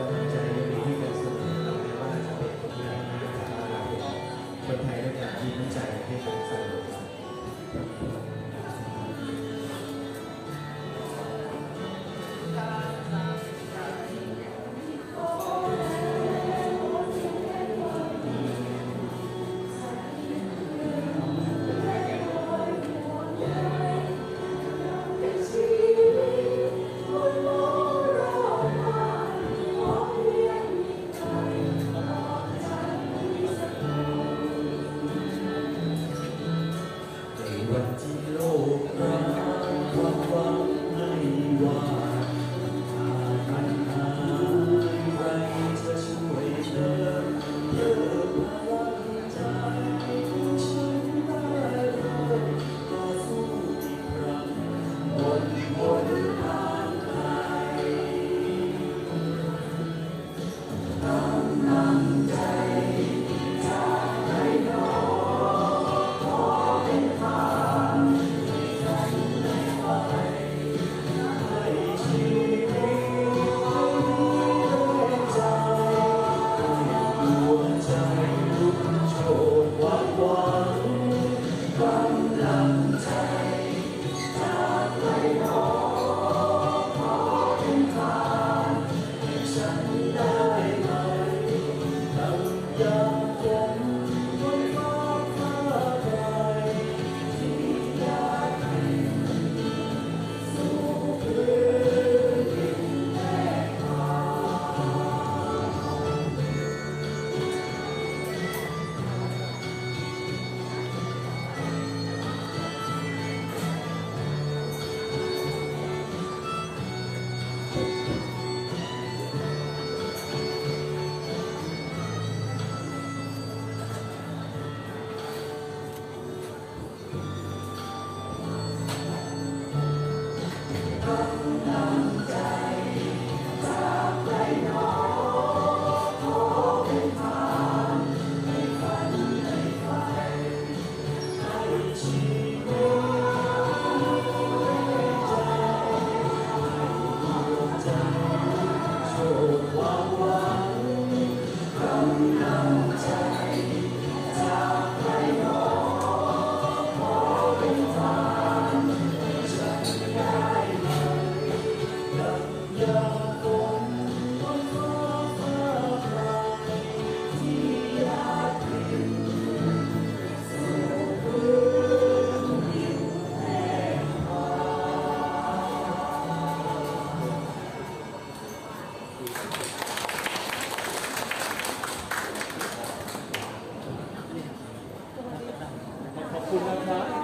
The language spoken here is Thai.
กำลังใจยังมีให้กันเสมอเราไม่ว่าจะเป็นที่ไหนคนไทยด้วยกันมีน้ำใจให้กันเสมอวันที่โลกร้างความหวังไม่ว่ามันหายไรจะช่วยเธอเพิ่มพลังใจฉันได้เลยต่อสู้อีกครั้งบนทางไกลกำลังใจจากใจน้องขอเป็นทางขอบคุณนะครับ